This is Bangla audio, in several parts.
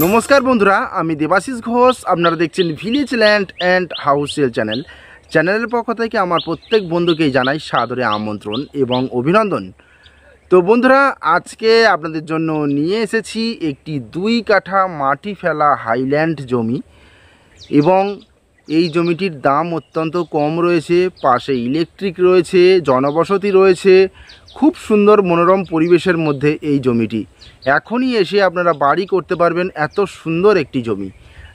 নমস্কার বন্ধুরা, আমি দেবাশিস ঘোষ। আপনারা দেখছেন village land and house sale চ্যানেলের পক্ষ থেকে আমার প্রত্যেক বন্ধুকেই জানাই সাদরে আমন্ত্রণ এবং অভিনন্দন। তো বন্ধুরা, আজকে আপনাদের জন্য নিয়ে এসেছি একটি 2 কাঠা মাটি ফেলা হাইল্যান্ড জমি এবং এই জমিটির দাম অত্যন্ত কম রয়েছে। পাশে ইলেকট্রিক রয়েছে, জনবসতি রয়েছে, খুব সুন্দর মনোরম পরিবেশের মধ্যে এই জমিটি। এখনই এসে আপনারা বাড়ি করতে পারবেন, এত সুন্দর একটি জমি।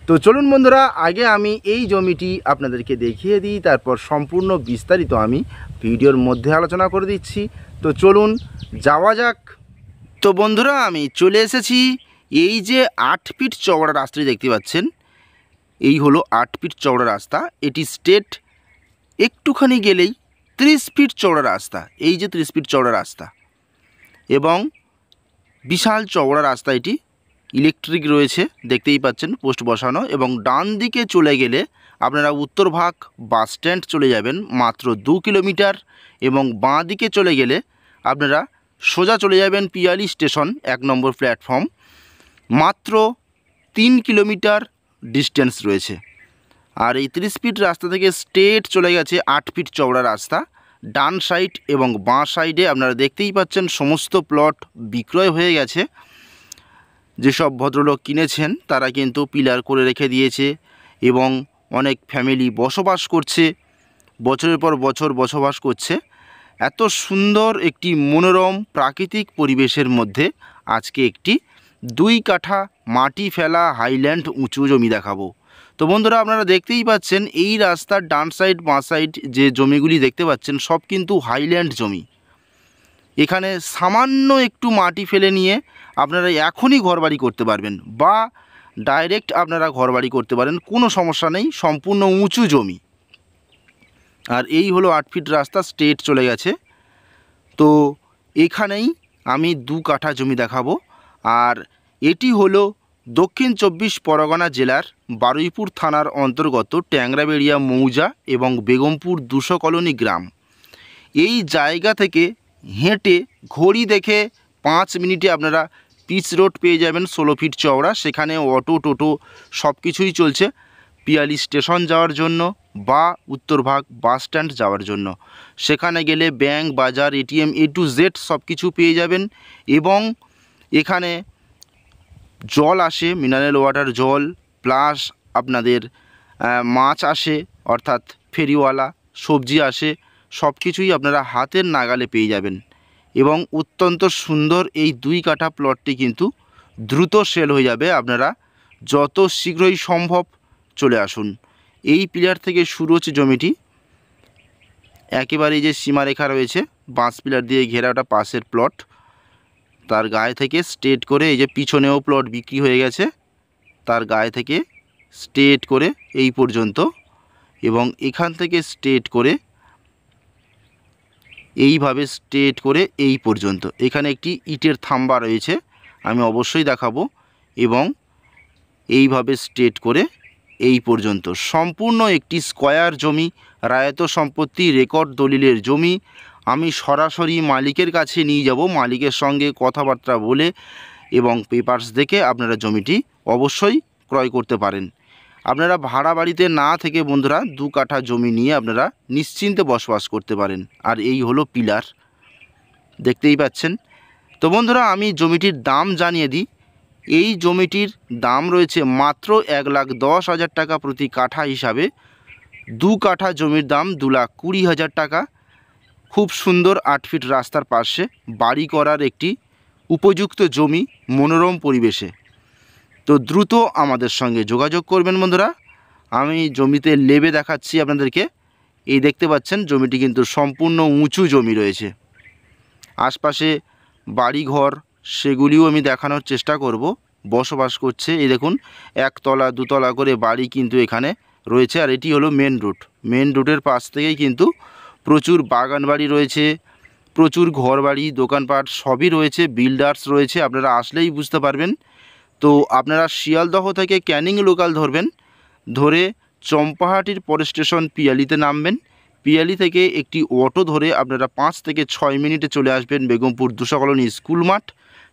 তো চলুন বন্ধুরা, আগে আমি এই জমিটি আপনাদেরকে দেখিয়ে দিই, তারপর সম্পূর্ণ বিস্তারিত আমি ভিডিওর মধ্যে আলোচনা করে দিচ্ছি। তো চলুন যাওয়া যাক। তো বন্ধুরা, আমি চলে এসেছি। এই যে 8 ফিট চওড়া রাস্তাটি দেখতে পাচ্ছেন, এই হলো 8 ফিট চওড়া রাস্তা। এটি স্টেট একটুখানি গেলেই 30 ফিট চওড়া রাস্তা। এই যে 30 ফিট চওড়া রাস্তা এবং বিশাল চওড়া রাস্তা। এটি ইলেকট্রিক রয়েছে, দেখতেই পাচ্ছেন, পোস্ট বসানো। এবং ডান দিকে চলে গেলে আপনারা উত্তরভাগ বাস স্ট্যান্ড চলে যাবেন, মাত্র 2 কিলোমিটার। এবং বাঁ দিকে চলে গেলে আপনারা সোজা চলে যাবেন পিয়ালি স্টেশন, 1 নম্বর প্ল্যাটফর্ম, মাত্র 3 কিলোমিটার ডিস্টেন্স রয়েছে। আর এই 30 ফিট রাস্তা থেকে স্ট্রেট চলে গেছে 8 ফিট চওড়া রাস্তা। ডান সাইড এবং বাঁ সাইডে আপনারা দেখতেই পাচ্ছেন সমস্ত প্লট বিক্রয় হয়ে গেছে। যেসব ভদ্রলোক কিনেছেন তারা কিন্তু পিলার করে রেখে দিয়েছে এবং অনেক ফ্যামিলি বসবাস করছে, বছরের পর বছর বসবাস করছে। এত সুন্দর একটি মনোরম প্রাকৃতিক পরিবেশের মধ্যে আজকে একটি 2 কাঠা মাটি ফেলা হাইল্যান্ড উঁচু জমি দেখাবো। তো বন্ধুরা, আপনারা দেখতেই পাচ্ছেন এই রাস্তার ডান সাইড বাঁ সাইড যে জমিগুলি দেখতে পাচ্ছেন সব কিন্তু হাইল্যান্ড জমি। এখানে সামান্য একটু মাটি ফেলে নিয়ে আপনারা এখনই ঘরবাড়ি করতে পারবেন বা ডাইরেক্ট আপনারা ঘরবাড়ি করতে পারেন, কোনো সমস্যা নেই। সম্পূর্ণ উঁচু জমি। আর এই হলো 8 ফিট রাস্তা, স্ট্রেট চলে গেছে। তো এখানেই আমি 2 কাঠা জমি দেখাবো। আর এটি হলো দক্ষিণ 24 পরগনা জেলার বারুইপুর থানার অন্তর্গত ট্যাংরাবেড়িয়া মৌজা এবং বেগমপুর 200 কলোনি গ্রাম। এই জায়গা থেকে হেঁটে ঘড়ি দেখে 5 মিনিটে আপনারা পিচ রোড পেয়ে যাবেন, 16 ফিট চওড়া। সেখানে অটো টোটো সব কিছুই চলছে পিয়ালি স্টেশন যাওয়ার জন্য বা উত্তরভাগ বাস স্ট্যান্ড যাওয়ার জন্য। সেখানে গেলে ব্যাংক, বাজার, এটিএম, A to Z সব কিছু পেয়ে যাবেন। এবং এখানে জল আসে, মিনারেল ওয়াটার জল, প্লাস আপনাদের মাছ আসে, অর্থাৎ ফেরিওয়ালা, সবজি আসে, সব কিছুই আপনারা হাতের নাগালে পেয়ে যাবেন। এবং অত্যন্ত সুন্দর এই 2 কাঠা প্লটটি কিন্তু দ্রুত সেল হয়ে যাবে। আপনারা যত শীঘ্রই সম্ভব চলে আসুন। এই পিলার থেকে শুরু হচ্ছে জমিটি, একেবারে যে সীমারেখা রয়েছে বাঁশ পিলার দিয়ে ঘেরা, ওটা পাশের প্লট। তার গায়ে থেকে স্ট্রেট করে এই যে পিছনেও প্লট বিক্রি হয়ে গেছে, তার গায়ে থেকে স্ট্রেট করে এই পর্যন্ত। এবং এখান থেকে স্ট্রেট করে এইভাবে স্ট্রেট করে এই পর্যন্ত। এখানে একটি ইটের থাম্বা রয়েছে, আমি অবশ্যই দেখাবো। এবং এইভাবে স্ট্রেট করে এই পর্যন্ত সম্পূর্ণ একটি স্কয়ার জমি, রায়ত সম্পত্তি, রেকর্ড দলিলের জমি। আমি সরাসরি মালিকের কাছে নিয়ে যাব, মালিকের সঙ্গে কথাবার্তা বলে এবং পেপারস দেখে আপনারা জমিটি অবশ্যই ক্রয় করতে পারেন। আপনারা ভাড়া বাড়িতে না থেকে বন্ধুরা 2 কাঠা জমি নিয়ে আপনারা নিশ্চিন্তে বসবাস করতে পারেন। আর এই হলো পিলার, দেখতেই পাচ্ছেন। তো বন্ধুরা, আমি জমিটির দাম জানিয়ে দিই। এই জমিটির দাম রয়েছে মাত্র 1,10,000 টাকা প্রতি কাঠা হিসাবে। 2 কাঠা জমির দাম 2,20,000 টাকা। খুব সুন্দর 8 ফিট রাস্তার পাশে বাড়ি করার একটি উপযুক্ত জমি, মনোরম পরিবেশে। তো দ্রুত আমাদের সঙ্গে যোগাযোগ করবেন বন্ধুরা। আমি জমিতে লেবে দেখাচ্ছি আপনাদেরকে। এই দেখতে পাচ্ছেন জমিটি কিন্তু সম্পূর্ণ উঁচু জমি রয়েছে। আশপাশে বাড়িঘর সেগুলিও আমি দেখানোর চেষ্টা করব। বসবাস করছে, এই দেখুন 1 তলা 2 তলা করে বাড়ি কিন্তু এখানে রয়েছে। আর এটি হলো মেন রুট। মেন রুটের পাশ থেকেই কিন্তু প্রচুর বাগান বাড়ি রয়েছে, প্রচুর ঘর বাড়ি, দোকানপাট সবই রয়েছে, বিল্ডার্স রয়েছে। আপনারা আসলেই বুঝতে পারবেন। তো আপনারা শিয়ালদহ থেকে ক্যানিং লোকাল ধরবেন, ধরে চম্পাহাটির পরে স্টেশন পিয়ালিতে নামবেন। পিয়ালি থেকে একটি অটো ধরে আপনারা 5 থেকে 6 মিনিটে চলে আসবেন বেগমপুর 200 কলোনি স্কুল মাঠ।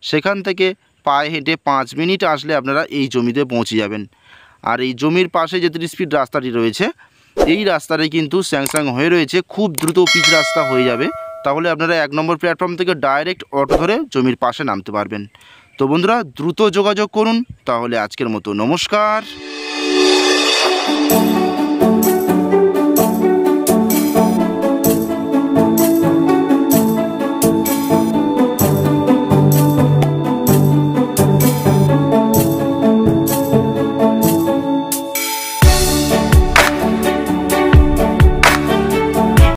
সেখান থেকে পায়ে হেঁটে 5 মিনিট আসলে আপনারা এই জমিতে পৌঁছে যাবেন। আর এই জমির পাশে যে 30 ফিট রাস্তাটি রয়েছে, এই রাস্তাটাই কিন্তু স্যাংশন হয়ে রয়েছে, খুব দ্রুত পিচ রাস্তা হয়ে যাবে। তাহলে আপনারা 1 নম্বর প্ল্যাটফর্ম থেকে ডাইরেক্ট অটো ধরে জমির পাশে নামতে পারবেন। তো বন্ধুরা দ্রুত যোগাযোগ করুন। তাহলে আজকের মতো নমস্কার।